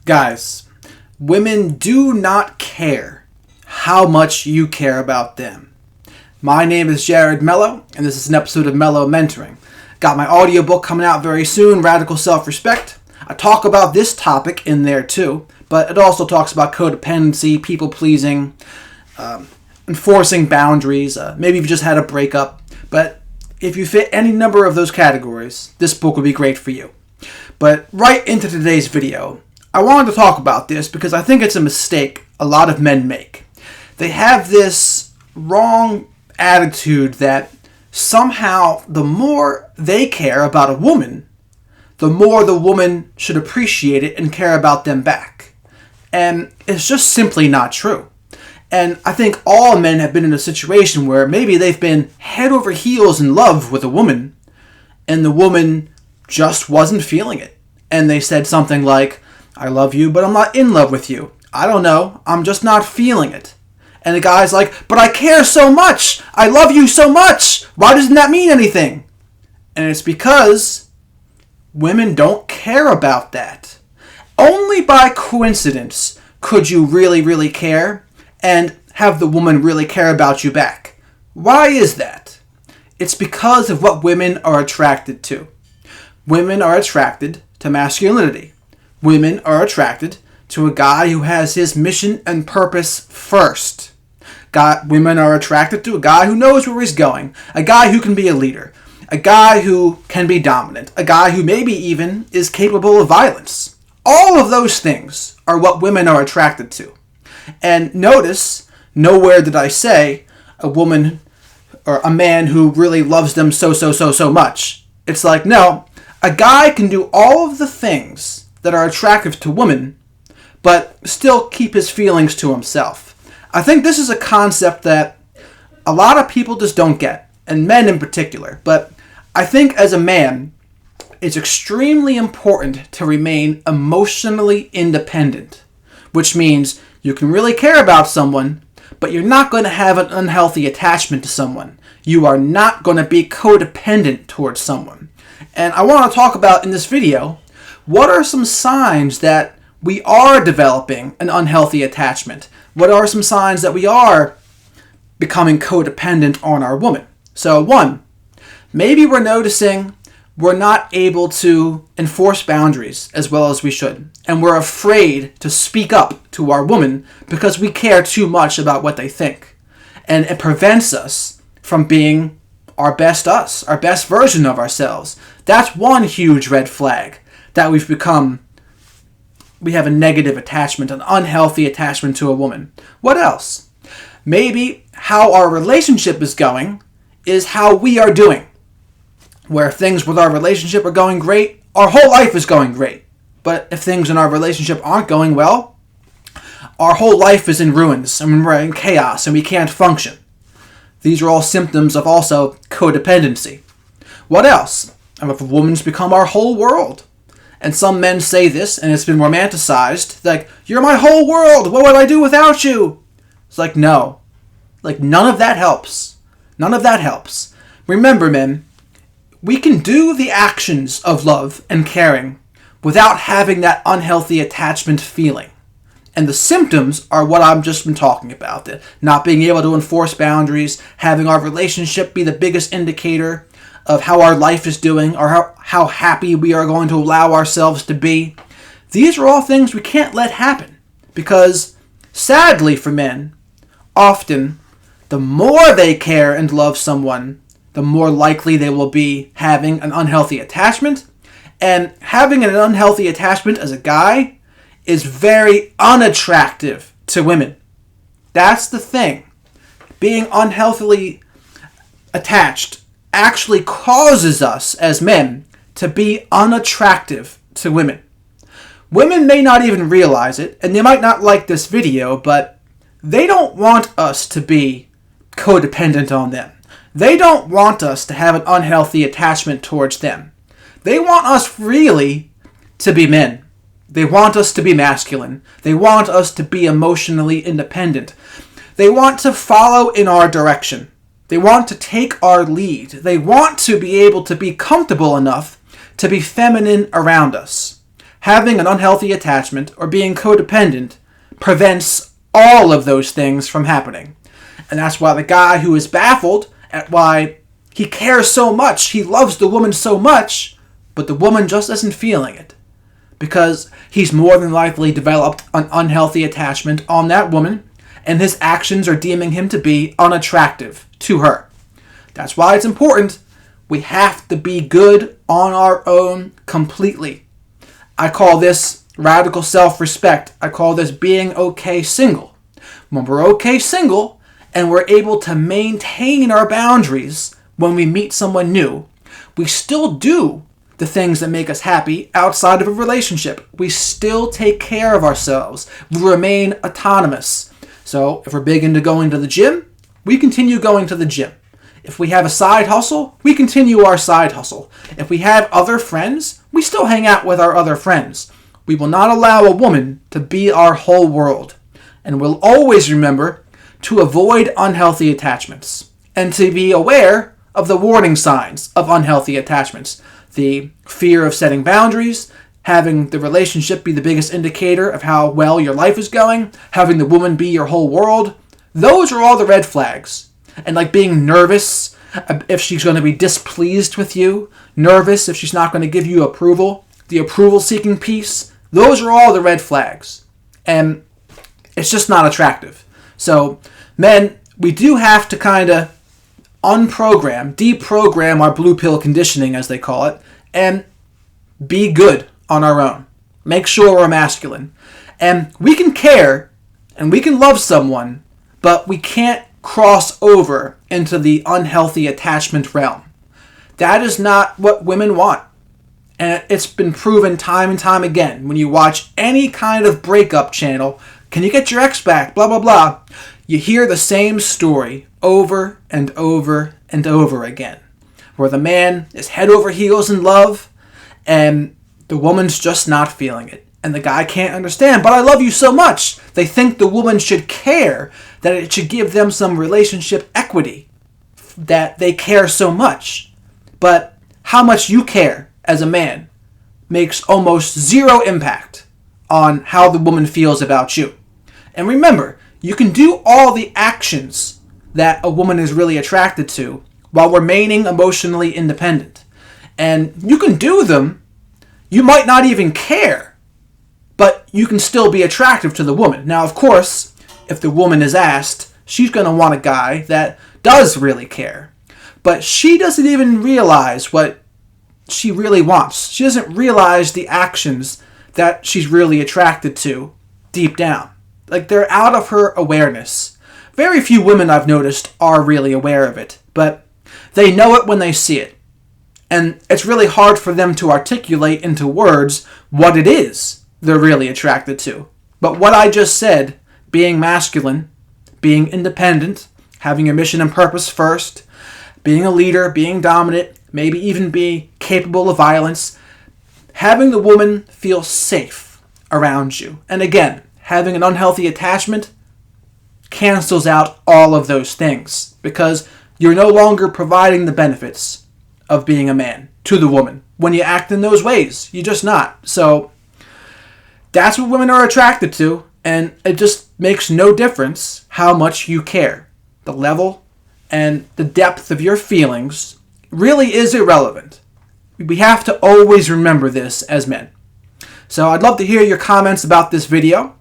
Guys, women do not care how much you care about them. My name is Jared Mello, and this is an episode of Mello Mentoring. Got my audiobook coming out very soon, Radical Self-Respect. I talk about this topic in there too, but it also talks about codependency, people-pleasing, enforcing boundaries. Maybe you've just had a breakup, but if you fit any number of those categories, this book will be great for you. But right into today's video, I wanted to talk about this because I think it's a mistake a lot of men make. They have this wrong attitude that somehow the more they care about a woman, the more the woman should appreciate it and care about them back. And it's just simply not true. And I think all men have been in a situation where maybe they've been head over heels in love with a woman, and the woman just wasn't feeling it. And they said something like, "I love you, but I'm not in love with you. I don't know, I'm just not feeling it." And the guy's like, "But I care so much! I love you so much! Why doesn't that mean anything?" And it's because women don't care about that. Only by coincidence could you really care and have the woman really care about you back. Why is that? It's because of what women are attracted to. Women are attracted to masculinity. Women are attracted to a guy who has his mission and purpose first. Women are attracted to a guy who knows where he's going, a guy who can be a leader, a guy who can be dominant, a guy who maybe even is capable of violence. All of those things are what women are attracted to. And notice, nowhere did I say a woman or a man who really loves them so much. It's like, no, a guy can do all of the things that are attractive to women, but still keep his feelings to himself. I think this is a concept that a lot of people just don't get, and men in particular. But I think as a man, it's extremely important to remain emotionally independent, which means you can really care about someone, but you're not going to have an unhealthy attachment to someone. You are not going to be codependent towards someone. And I want to talk about in this video, what are some signs that we are developing an unhealthy attachment? What are some signs that we are becoming codependent on our woman? So one, maybe we're noticing we're not able to enforce boundaries as well as we should. And we're afraid to speak up to our woman because we care too much about what they think. And it prevents us from being our best us, our best version of ourselves. That's one huge red flag. That we have a negative attachment, an unhealthy attachment to a woman. What else? Maybe how our relationship is going is how we are doing. Where if things with our relationship are going great, our whole life is going great. But if things in our relationship aren't going well, our whole life is in ruins, and we're in chaos, and we can't function. These are all symptoms of also codependency. What else? If a woman's become our whole world. And some men say this, and it's been romanticized, like, "You're my whole world, what would I do without you?" It's like, no. Like, none of that helps. None of that helps. Remember, men, we can do the actions of love and caring without having that unhealthy attachment feeling. And the symptoms are what I've just been talking about. Not being able to enforce boundaries, having our relationship be the biggest indicator of how our life is doing or how happy we are going to allow ourselves to be. These are all things we can't let happen because, sadly for men, often the more they care and love someone, the more likely they will be having an unhealthy attachment. And having an unhealthy attachment as a guy is very unattractive to women. That's the thing. Being unhealthily attached actually causes us as men to be unattractive to women. Women may not even realize it, and they might not like this video, but they don't want us to be codependent on them. They don't want us to have an unhealthy attachment towards them. They want us really to be men. They want us to be masculine. They want us to be emotionally independent. They want to follow in our direction. They want to take our lead. They want to be able to be comfortable enough to be feminine around us. having an unhealthy attachment or being codependent prevents all of those things from happening. And that's why the guy who is baffled at why he cares so much, he loves the woman so much, but the woman just isn't feeling it. Because he's more than likely developed an unhealthy attachment on that woman, and his actions are deeming him to be unattractive to her. That's why it's important. We have to be good on our own completely. I call this radical self-respect. I call this being okay single. When we're okay single and we're able to maintain our boundaries when we meet someone new, we still do the things that make us happy outside of a relationship. We still take care of ourselves. We remain autonomous. So if we're big into going to the gym, we continue going to the gym. If we have a side hustle, we continue our side hustle. If we have other friends, we still hang out with our other friends. We will not allow a woman to be our whole world. And we'll always remember to avoid unhealthy attachments and to be aware of the warning signs of unhealthy attachments. The fear of setting boundaries, having the relationship be the biggest indicator of how well your life is going, having the woman be your whole world. Those are all the red flags. And like being nervous if she's going to be displeased with you, nervous if she's not going to give you approval, the approval-seeking piece, those are all the red flags. And it's just not attractive. So, men, we do have to kind of deprogram our blue pill conditioning, as they call it, and be good on our own. Make sure we're masculine. And we can care and we can love someone, but we can't cross over into the unhealthy attachment realm. That is not what women want. And it's been proven time and time again. When you watch any kind of breakup channel, can you get your ex back, blah, blah, blah, you hear the same story over and over and over again, where the man is head over heels in love and the woman's just not feeling it. And the guy can't understand, but I love you so much. They think the woman should care, that it should give them some relationship equity, that they care so much. But how much you care as a man makes almost zero impact on how the woman feels about you. And remember, you can do all the actions that a woman is really attracted to while remaining emotionally independent. And you can do them. You might not even care, but you can still be attractive to the woman. Now, of course, if the woman is asked, she's going to want a guy that does really care. But she doesn't even realize what she really wants. She doesn't realize the actions that she's really attracted to deep down. Like, they're out of her awareness. Very few women I've noticed are really aware of it, but they know it when they see it. And it's really hard for them to articulate into words what it is they're really attracted to. But what I just said, being masculine, being independent, having your mission and purpose first, being a leader, being dominant, maybe even be capable of violence, having the woman feel safe around you. And again, having an unhealthy attachment cancels out all of those things because you're no longer providing the benefits of being a man to the woman. When you act in those ways, you're just not. So that's what women are attracted to, and it just makes no difference how much you care. The level and the depth of your feelings really is irrelevant. We have to always remember this as men. So I'd love to hear your comments about this video.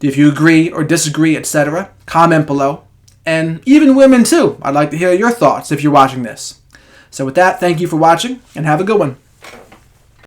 If you agree or disagree, etc., comment below. And even women too. I'd like to hear your thoughts if you're watching this. So with that, thank you for watching and have a good one.